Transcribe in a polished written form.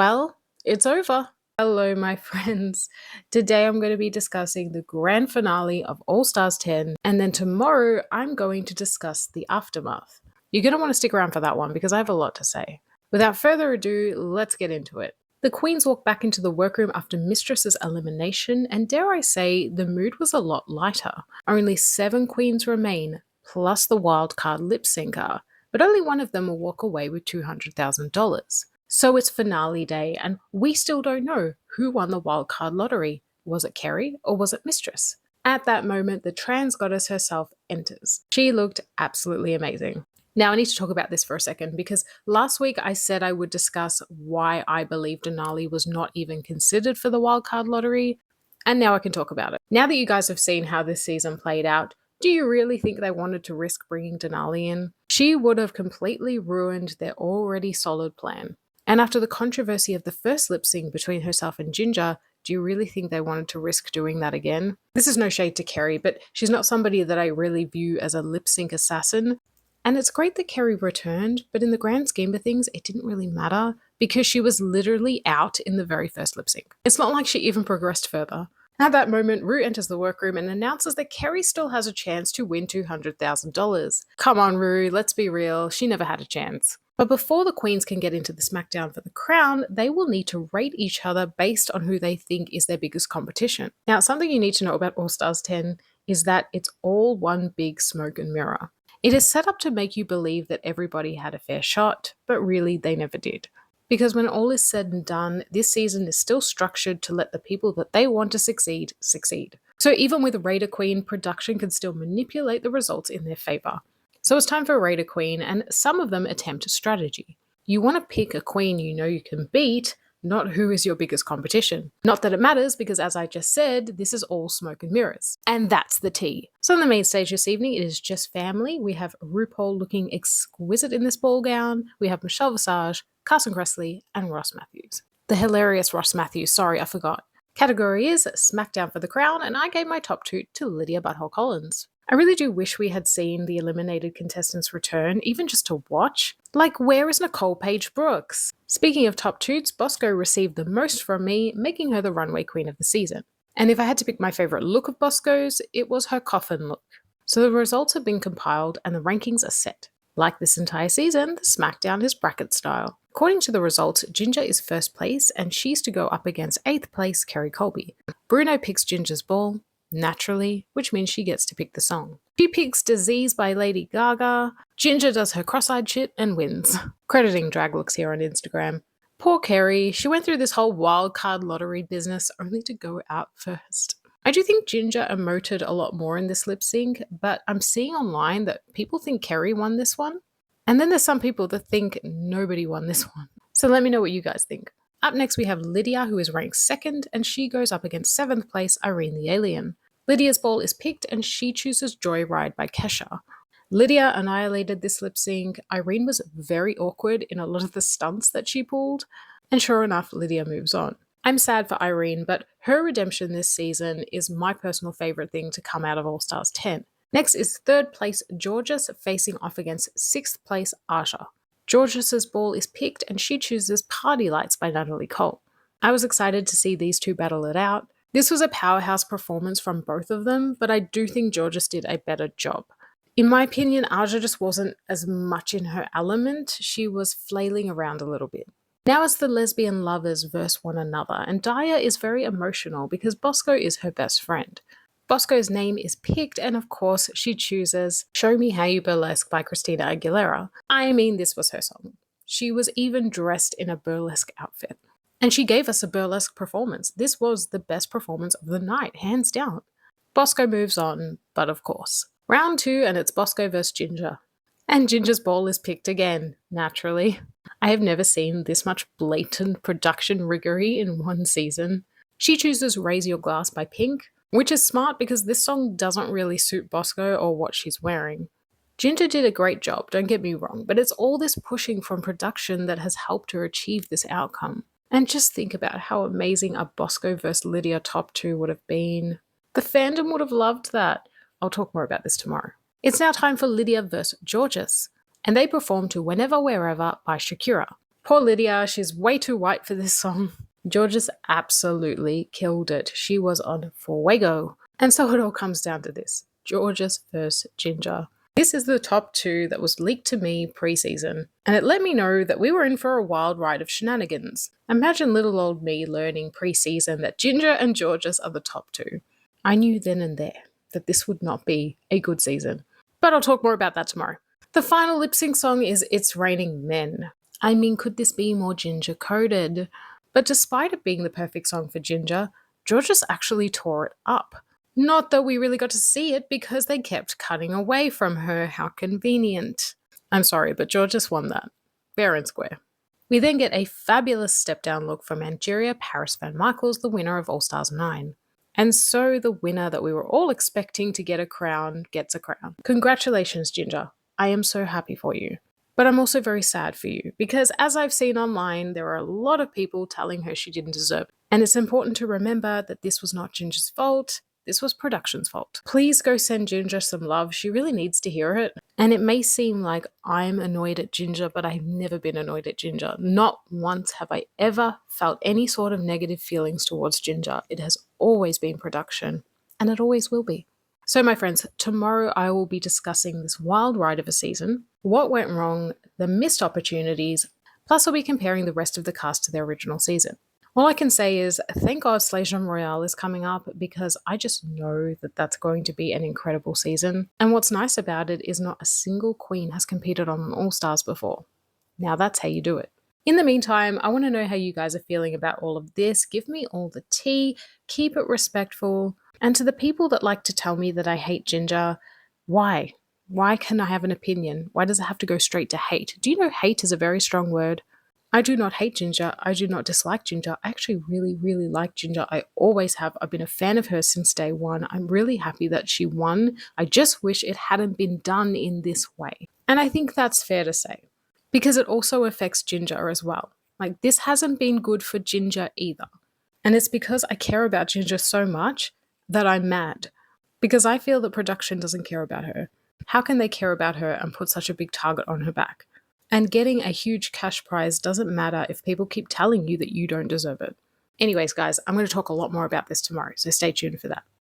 Well, it's over. Hello, my friends. Today I'm going to be discussing the grand finale of All Stars 10, and then tomorrow I'm going to discuss the aftermath. You're going to want to stick around for that one because I have a lot to say. Without further ado, let's get into it. The queens walk back into the workroom after Mistress's elimination, and dare I say, the mood was a lot lighter. Only 7 queens remain, plus the wildcard lip syncer, but only one of them will walk away with $200,000. So it's finale day, and we still don't know who won the wildcard lottery. Was it Kerry or was it Mistress? At that moment, the trans goddess herself enters. She looked absolutely amazing. Now, I need to talk about this for a second because last week I said I would discuss why I believe Denali was not even considered for the wildcard lottery, and now I can talk about it. Now that you guys have seen how this season played out, do you really think they wanted to risk bringing Denali in? She would have completely ruined their already solid plan. And after the controversy of the first lip sync between herself and Ginger, do you really think they wanted to risk doing that again? This is no shade to Kerry, but she's not somebody that I really view as a lip sync assassin. And it's great that Kerry returned, but in the grand scheme of things, it didn't really matter because she was literally out in the very first lip sync. It's not like she even progressed further. At that moment, Rue enters the workroom and announces that Kerry still has a chance to win $200,000. Come on, Rue, let's be real, she never had a chance. But before the queens can get into the SmackDown for the crown, they will need to rate each other based on who they think is their biggest competition. Now, something you need to know about All Stars 10 is that it's all one big smoke and mirror. It is set up to make you believe that everybody had a fair shot, but really they never did. Because when all is said and done, this season is still structured to let the people that they want to succeed, succeed. So even with Raider Queen, production can still manipulate the results in their favor. So it's time for Raider Queen, and some of them attempt strategy. You want to pick a queen you know you can beat, not who is your biggest competition. Not that it matters, because as I just said, this is all smoke and mirrors. And that's the tea. So on the main stage this evening, it is just family. We have RuPaul looking exquisite in this ball gown. We have Michelle Visage, Carson Kressley, and Ross Matthews. The hilarious Ross Matthews, sorry, I forgot. Category is SmackDown for the crown, and I gave my top 2 to Lydia Butthole Collins. I really do wish we had seen the eliminated contestants return, even just to watch. Like, where is Nicole Paige Brooks? Speaking of top 2s, Bosco received the most from me, making her the runway queen of the season. And if I had to pick my favourite look of Bosco's, it was her coffin look. So the results have been compiled and the rankings are set. Like this entire season, the SmackDown is bracket style. According to the results, Ginger is first place and she's to go up against 8th place Kerry Colby. Bruno picks Ginger's ball, naturally, which means she gets to pick the song. She picks Disease by Lady Gaga. Ginger does her cross-eyed shit and wins. Crediting drag looks here on Instagram. Poor Kerry, she went through this whole wildcard lottery business only to go out first. I do think Ginger emoted a lot more in this lip sync, but I'm seeing online that people think Kerry won this one. And then there's some people that think nobody won this one. So let me know what you guys think. Up next we have Lydia, who is ranked 2nd, and she goes up against 7th place Irene the Alien. Lydia's ball is picked and she chooses Joyride by Kesha. Lydia annihilated this lip sync. Irene was very awkward in a lot of the stunts that she pulled, and sure enough, Lydia moves on. I'm sad for Irene, but her redemption this season is my personal favourite thing to come out of All Stars 10. Next is 3rd place Georges facing off against 6th place Aja. Georges' ball is picked and she chooses Party Lights by Natalie Cole. I was excited to see these two battle it out. This was a powerhouse performance from both of them, but I do think Georges did a better job. In my opinion, Aja just wasn't as much in her element. She was flailing around a little bit. Now it's the lesbian lovers verse one another, and Daya is very emotional because Bosco is her best friend. Bosco's name is picked, and of course she chooses Show Me How You Burlesque by Christina Aguilera. I mean, this was her song. She was even dressed in a burlesque outfit. And she gave us a burlesque performance. This was the best performance of the night, hands down. Bosco moves on, but of course. Round 2, and it's Bosco vs Ginger. And Ginger's ball is picked again, naturally. I have never seen this much blatant production riggery in one season. She chooses Raise Your Glass by Pink, which is smart because this song doesn't really suit Bosco or what she's wearing. Ginger did a great job, don't get me wrong, but it's all this pushing from production that has helped her achieve this outcome. And just think about how amazing a Bosco vs Lydia top 2 would have been. The fandom would have loved that. I'll talk more about this tomorrow. It's now time for Lydia vs Georges, and they perform to Whenever Wherever by Shakira. Poor Lydia, she's way too white for this song. Georges absolutely killed it. She was on fuego. And so it all comes down to this: Georges versus Ginger. This is the top 2 that was leaked to me pre-season, and it let me know that we were in for a wild ride of shenanigans. Imagine little old me learning pre-season that Ginger and Georges are the top 2. I knew then and there that this would not be a good season. But I'll talk more about that tomorrow. The final lip sync song is It's Raining Men. I mean, could this be more Ginger coded? But despite it being the perfect song for Ginger, Georges actually tore it up. Not that we really got to see it because they kept cutting away from her. How convenient. I'm sorry, but Georges won that. Fair and square. We then get a fabulous step-down look from Angeria Paris Van Michaels, the winner of All Stars 9. And so the winner that we were all expecting to get a crown gets a crown. Congratulations, Ginger. I am so happy for you. But I'm also very sad for you because, as I've seen online, there are a lot of people telling her she didn't deserve it. And it's important to remember that this was not Ginger's fault. This was production's fault. Please go send Ginger some love. She really needs to hear it. And it may seem like I'm annoyed at Ginger, but I've never been annoyed at Ginger. Not once have I ever felt any sort of negative feelings towards Ginger. It has always been production, and it always will be. So, my friends, tomorrow I will be discussing this wild ride of a season, what went wrong, the missed opportunities, plus I'll be comparing the rest of the cast to their original season. All I can say is thank God Slay Royale is coming up because I just know that that's going to be an incredible season. And what's nice about it is not a single queen has competed on an All Stars before. Now that's how you do it. In the meantime, I want to know how you guys are feeling about all of this. Give me all the tea, keep it respectful. And to the people that like to tell me that I hate Ginger, why? Why can I have an opinion? Why does it have to go straight to hate? Do you know hate is a very strong word? I do not hate Ginger. I do not dislike Ginger. I actually really, really like Ginger. I always have. I've been a fan of her since day one. I'm really happy that she won. I just wish it hadn't been done in this way. And I think that's fair to say because it also affects Ginger as well. Like, this hasn't been good for Ginger either. And it's because I care about Ginger so much that I'm mad because I feel that production doesn't care about her. How can they care about her and put such a big target on her back? And getting a huge cash prize doesn't matter if people keep telling you that you don't deserve it. Anyways, guys, I'm going to talk a lot more about this tomorrow, so stay tuned for that.